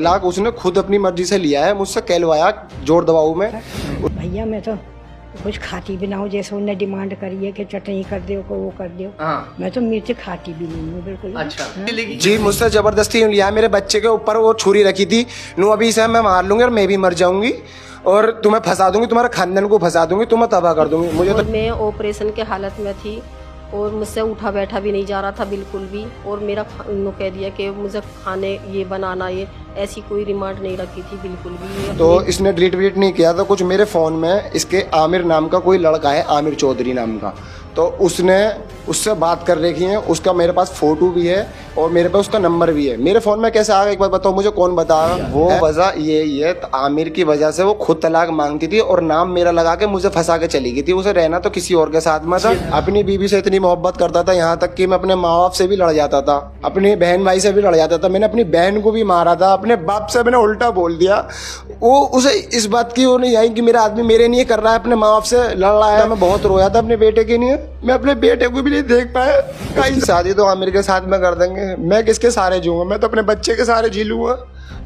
तलाक उसने खुद अपनी मर्जी से लिया है, मुझसे कहलवाया जोर दबाऊ में। भैया मैं तो कुछ खाती भी ना हूँ, जैसे उन्होंने डिमांड करी है कि चटनी कर दो को वो कर दो। हाँ। मैं तो मिर्च खाती भी नहीं हूँ बिल्कुल। अच्छा। हाँ? जी मुझसे जबरदस्ती लिया। मेरे बच्चे के ऊपर वो छुरी रखी थी, नू अभी इसे मैं मार लूंगी और मैं भी मर जाऊंगी और तुम्हें फंसा दूंगी, तुम्हारे खानदान को फंसा दूंगी, तुम्हें तबाह कर दूंगी। मुझे तो मैं ऑपरेशन के हालत में थी और मुझसे उठा बैठा भी नहीं जा रहा था बिल्कुल भी। और मेरा उन्होंने कह दिया कि मुझे खाने ये बनाना, ये ऐसी कोई डिमांड नहीं रखी थी बिल्कुल भी। तो इसने डिलीट विलीट नहीं किया था कुछ। मेरे फ़ोन में इसके आमिर नाम का कोई लड़का है, आमिर चौधरी नाम का, तो उसने उससे बात कर रखी है। उसका मेरे पास फ़ोटो भी है और मेरे पास उसका नंबर भी है। मेरे फ़ोन में कैसे आ गया एक बार बताओ मुझे, कौन बताया? वो वजह यही है, तो आमिर की वजह से वो खुद तलाक मांगती थी और नाम मेरा लगा के मुझे फंसा के चली गई थी। उसे रहना तो किसी और के साथ में था। अपनी बीवी से इतनी मोहब्बत करता था, यहाँ तक कि मैं अपने माँ बाप से भी लड़ जाता था, अपनी बहन भाई से भी लड़ जाता था। मैंने अपनी बहन को भी मारा था, अपने बाप से मैंने उल्टा बोल दिया। वो उसे इस बात की वो नहीं आई कि मेरा आदमी मेरे लिए कर रहा है, अपने माँ बाप से लड़ रहा है। मैं बहुत रोया था अपने बेटे के लिए, मैं अपने बेटे को भी नहीं देख पाया। कहीं शादी तो आमिर के साथ में कर देंगे, मैं किसके सहारे जीऊंगा? मैं तो अपने बच्चे के सहारे जी लूंगा।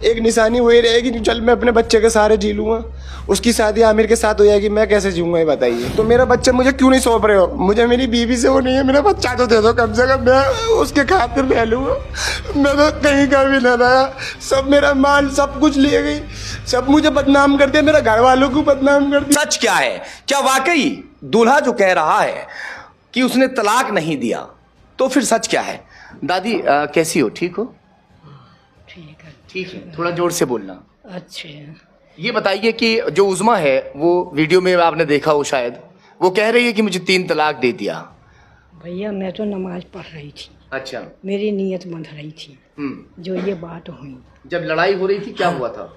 एक निशानी वही रहेगी, चल मैं अपने बच्चे के सहारे जी लूंगा। उसकी शादी आमिर के साथ हो जाएगी, मैं कैसे जीऊंगा ये बताइए? तो मेरा बच्चा मुझे क्यों नहीं सौंप रहे हो? मुझे मेरी बीवी से वो नहीं है, मेरा बच्चा तो दे दो कम से कम, मैं उसके खातिर रह लूँगा। मैं तो कहीं का भी ना रहा, सब मेरा माल सब कुछ ले गई, सब मुझे बदनाम कर दिया, मेरे घर वालों को बदनाम कर दिया। सच क्या है? क्या वाकई दूल्हा जो कह रहा है कि उसने तलाक नहीं दिया, तो फिर सच क्या है? दादी कैसी हो? ठीक हो? ठीक है। ठीक है, थोड़ा जोर से बोलना। अच्छा। ये बताइए कि जो उज़मा है, वो वीडियो में आपने देखा हो शायद, वो कह रही है कि मुझे 3 तलाक दे दिया। भैया मैं तो नमाज पढ़ रही थी, अच्छा। मेरी नीयत बंध रही थी जो ये बात हुई। जब लड़ाई हो रही थी क्या हुआ था?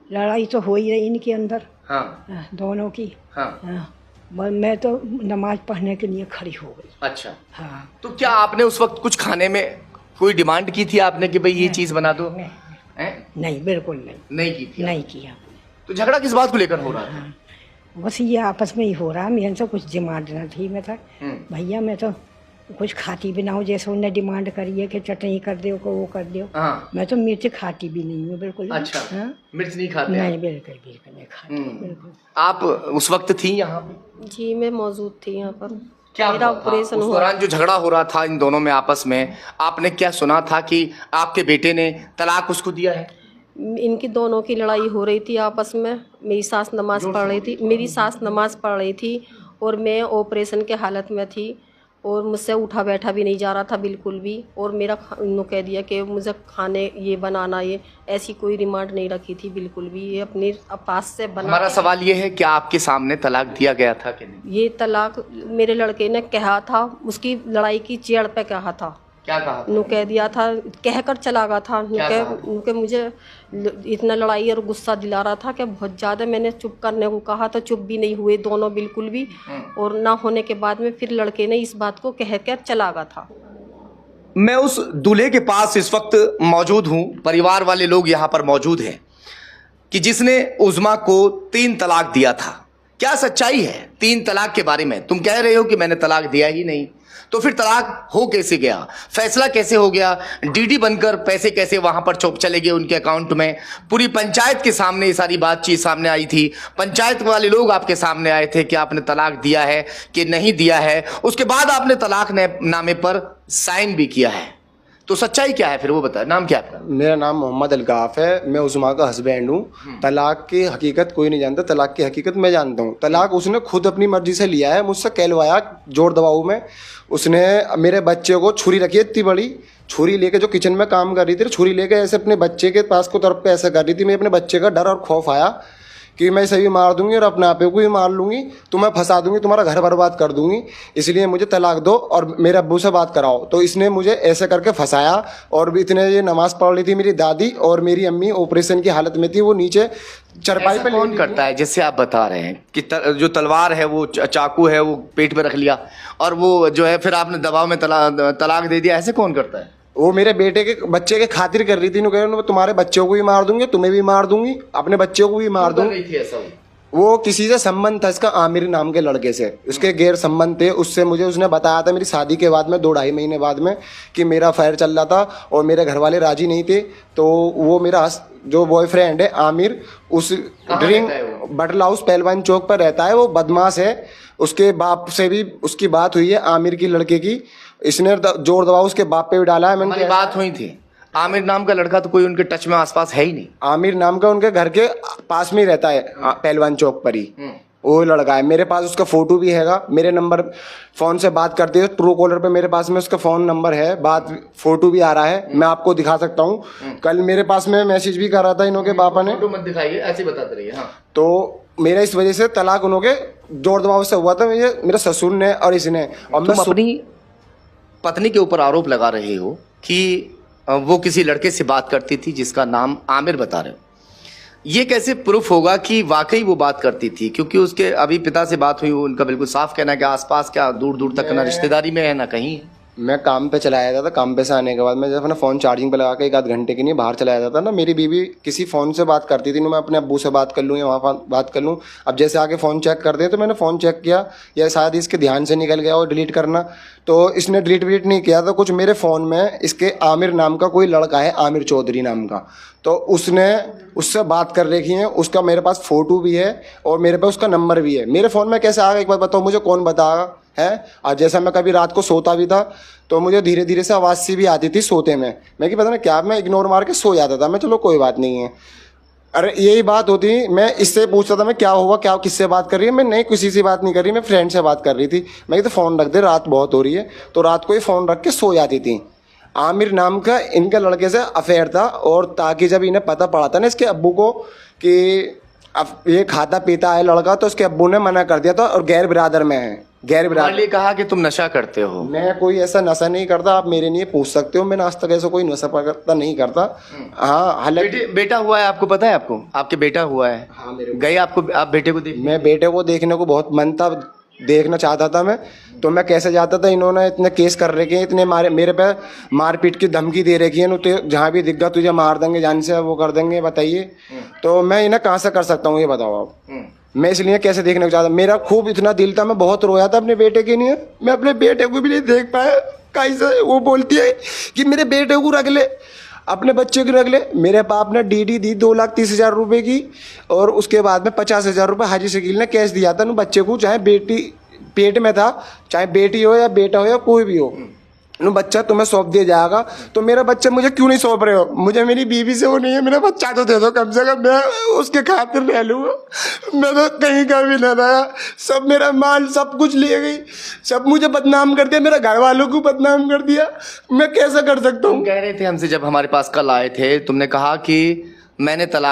लड़ाई तो हो ही रही इनके अंदर, हाँ दोनों की। हाँ। मैं तो नमाज पढ़ने के लिए खड़ी हो गई। अच्छा। हाँ। तो क्या आपने उस वक्त कुछ खाने में कोई डिमांड की थी आपने कि भाई ये चीज बना दो? नहीं बिल्कुल नहीं, नहीं की थी? नहीं किया। तो झगड़ा किस बात को लेकर हो रहा था? बस ये आपस में ही हो रहा, मेरे से कुछ डिमांड न थी। मैं था भैया मैं तो कुछ खाती भी ना हूँ, जैसे उन्होंने डिमांड करी है कि चटनी कर दो को वो कर दो। हाँ। मैं तो मिर्च खाती भी नहीं हूँ बिल्कुल। अच्छा। हाँ? मिर्च नहीं खाते? नहीं बिल्कुल बिल्कुल नहीं खाती बिल्कुल। आप उस वक्त थी यहाँ पे? जी मैं मौजूद थी यहाँ पर। क्या मेरा हुआ था? ऑपरेशन उस हुआ। दौरान जो झगड़ा हो रहा था इन दोनों में आपस में, आपने क्या सुना था कि आपके बेटे ने तलाक उसको दिया है? इनकी दोनों की लड़ाई हो रही थी आपस में। मेरी सास नमाज पढ़ रही थी, मेरी सास नमाज पढ़ रही थी और मैं ऑपरेशन के हालत में थी और मुझसे उठा बैठा भी नहीं जा रहा था बिल्कुल भी। और मेरा उन्होंने कह दिया कि मुझे खाने ये बनाना, ये ऐसी कोई डिमांड नहीं रखी थी बिल्कुल भी। ये अपने पास से बना। हमारा सवाल ये है कि आपके सामने तलाक दिया गया था कि नहीं? ये तलाक मेरे लड़के ने कहा था, उसकी लड़ाई की चेड़ पे कहा था। क्या कहा? नु कह दिया था, कहकर चला गया था। उनके मुझे इतना लड़ाई और गुस्सा दिला रहा था कि बहुत ज़्यादा। मैंने चुप करने को कहा तो चुप भी नहीं हुए दोनों बिल्कुल भी। और ना होने के बाद में फिर लड़के ने इस बात को कह कर चला गया था। मैं उस दूल्हे के पास इस वक्त मौजूद हूँ, परिवार वाले लोग यहाँ पर मौजूद हैं, कि जिसने उज़मा को 3 तलाक दिया था। क्या सच्चाई है 3 तलाक के बारे में? तुम कह रहे हो कि मैंने तलाक दिया ही नहीं, तो फिर तलाक हो कैसे गया? फैसला कैसे हो गया? डीडी बनकर पैसे कैसे वहां पर चले गए उनके अकाउंट में? पूरी पंचायत के सामने ये सारी बातचीत सामने आई थी, पंचायत वाले लोग आपके सामने आए थे कि आपने तलाक दिया है कि नहीं दिया है। उसके बाद आपने तलाक नामे पर साइन भी किया है, तो सच्चाई क्या है फिर वो बताए। नाम क्या है आपका? मेरा नाम मोहम्मद अलगाफ है, मैं उज़मा का हस्बैंड हूँ। तलाक की हकीकत कोई नहीं जानता, तलाक की हकीकत मैं जानता हूँ। तलाक उसने खुद अपनी मर्जी से लिया है, मुझसे कहलवाया जोर दबाऊ में। उसने मेरे बच्चे को छुरी रखी है, इतनी बड़ी छुरी लेके, जो किचन में काम कर रही थी, छुरी लेके ऐसे अपने बच्चे के पास को तरफ पे ऐसे कर रही थी। मैं अपने बच्चे का डर और खौफ आया कि मैं इसे भी मार दूंगी और अपने आप को भी मार लूंगी, तुम्हें फंसा दूंगी, तुम्हारा घर बर्बाद कर दूंगी, इसलिए मुझे तलाक दो और मेरे अब्बू से बात कराओ। तो इसने मुझे ऐसे करके फंसाया। और इतने ये नमाज पढ़ रही थी मेरी दादी, और मेरी अम्मी ऑपरेशन की हालत में थी, वो नीचे चरपाई पे। कौन करता है? जैसे आप बता रहे हैं कि जो तलवार है, वो चाकू है, वो पेट पे रख लिया और वो जो है फिर आपने दबाव में तलाक दे दिया, ऐसे कौन करता है? वो मेरे बेटे के बच्चे के खातिर कर रही थी। कह रही तुम्हारे बच्चों को भी मार दूंगी, तुम्हें भी मार दूंगी, अपने बच्चों को भी मार दूंगी। थी ऐसा? वो किसी से संबंध था इसका, आमिर नाम के लड़के से, उसके गैर संबंध थे उससे। मुझे उसने बताया था मेरी शादी के बाद में 2-2.5 महीने बाद में कि मेरा अफेयर चल रहा था और मेरे घर वाले राजी नहीं थे। तो वो मेरा जो बॉयफ्रेंड है आमिर, उस ड्रिंक बटला हाउस पहलवान चौक पर रहता है, वो बदमाश है। उसके बाप से भी उसकी बात हुई है, आमिर की लड़के की। इसने जोर दबाव उसके बाप पे भी डाला है। हमारी बात हुई थी। आमिर नाम का लड़का तो कोई उनके टच में आसपास है ही नहीं। आमिर नाम का उनके घर के पास में ही रहता है, पहलवान चौक पर ही वो लड़का है। मेरे पास उसका फोटो भी हैगा, मेरे नंबर फोन से बात करते हैं, ट्रू कॉलर पे मेरे पास में उसका फोन नंबर है, बात फोटो भी आ रहा है, मैं आपको दिखा सकता हूँ। कल मेरे पास में मैसेज भी कर रहा था इन्हों के पापा ने। फोटो मत दिखाइए, ऐसे बताते रहिए। हाँ। तो मेरा इस वजह से तलाक उन्हों के जोर दबाव से हुआ था, मेरे ससुर ने और इसने। और तुम अपनी पत्नी के ऊपर आरोप लगा रहे हो कि वो किसी लड़के से बात करती थी जिसका नाम आमिर बता रहे हो। ये कैसे प्रूफ होगा कि वाकई वो बात करती थी? क्योंकि उसके अभी पिता से बात हुई, उनका बिल्कुल साफ कहना है कि आसपास क्या दूर दूर तक ना रिश्तेदारी में है ना कहीं है। मैं काम पे चला जाता था, काम पे से आने के बाद मैं जब अपना फ़ोन चार्जिंग पे लगा के 1-8 घंटे के लिए बाहर चला जाता था ना, मेरी बीवी किसी फ़ोन से बात करती थी ना, मैं अपने अब्बू से बात कर लूँ या वहाँ बात कर लूँ। अब जैसे आके फ़ोन चेक कर दे तो मैंने फ़ोन चेक किया, या शायद इसके ध्यान से निकल गया और डिलीट करना, तो इसने डिलीट विलीट नहीं किया था कुछ। मेरे फ़ोन में इसके आमिर नाम का कोई लड़का है, आमिर चौधरी नाम का, तो उसने उससे बात कर रखी है। उसका मेरे पास फ़ोटो भी है और मेरे पास उसका नंबर भी है। मेरे फ़ोन में कैसे आ गया एक बार बताओ मुझे, कौन बताएगा है? और जैसा मैं कभी रात को सोता भी था तो मुझे धीरे धीरे से आवाज़ सी भी आती थी सोते में, मैं कि पता नहीं क्या, मैं इग्नोर मार के सो जाता था। मैं चलो कोई बात नहीं है, अरे यही बात होती। मैं इससे पूछता था मैं क्या हुआ, क्या किससे बात कर रही है? मैं नहीं किसी से बात नहीं कर रही, मैं फ्रेंड से बात कर रही थी। मैं तो फ़ोन रख दे, रात बहुत हो रही है, तो रात को ही फ़ोन रख के सो जाती थी। आमिर नाम का इनके लड़के से अफेयर था, और ताकि जब इन्हें पता पड़ा था ना इसके अब्बू को कि अब ये खाता पीता है लड़का, तो उसके अब्बू ने मना कर दिया था और गैर बिरादर में है। गैर बिरादर लिए कहा कि तुम नशा करते हो। मैं कोई ऐसा नशा नहीं करता, आप मेरे लिए पूछ सकते हो, मैंने आज तक ऐसा कोई नशा करता नहीं करता। हाँ, हालांकि बेटा हुआ है, आपको पता है? आपको आपके बेटा हुआ है? हाँ, मेरे गए आपको, आप बेटे को देख? मैं बेटे को देखने को बहुत मन था, देखना चाहता था मैं, तो मैं कैसे जाता था? इन्होंने इतने केस कर रखे हैं, इतने मेरे पे मारपीट की धमकी दे रखी है, तो जहाँ भी दिख गया तुझे मार देंगे, जान से वो कर देंगे। बताइए, तो मैं इन्हें कहाँ से कर सकता हूँ ये बताओ आप? मैं इसलिए कैसे देखने को चाहता, मेरा खूब इतना दिल था, मैं बहुत रोया था अपने बेटे के लिए। मैं अपने बेटे को भी नहीं देख पाया, कैसे वो बोलती है कि मेरे बेटे को रख ले, अपने बच्चे को रख ले। मेरे बाप ने डीडी दी 2,30,000 रुपए की, और उसके बाद में 50,000 रुपये हाजी शकील ने कैश दिया था बच्चे को, चाहे बेटी पेट में था, चाहे बेटी हो या बेटा हो या कोई भी हो, बच्चा तुम्हें सौंप दिया जाएगा। तो मेरा बच्चा मुझे क्यों नहीं सौंप रहे हो? मुझे मेरी बीवी से वो नहीं है, मेरा बच्चा तो दे दो कम से कम, मैं उसके खातिर रह लूँगा। मैं तो कहीं का भी न रहा, सब मेरा माल सब कुछ ले गई, सब मुझे बदनाम कर दिया, मेरे घर वालों को बदनाम कर दिया। मैं कैसा कर सकता हूँ? तुम कह रहे थे हमसे जब हमारे पास कल आए थे, तुमने कहा कि मैंने तलाक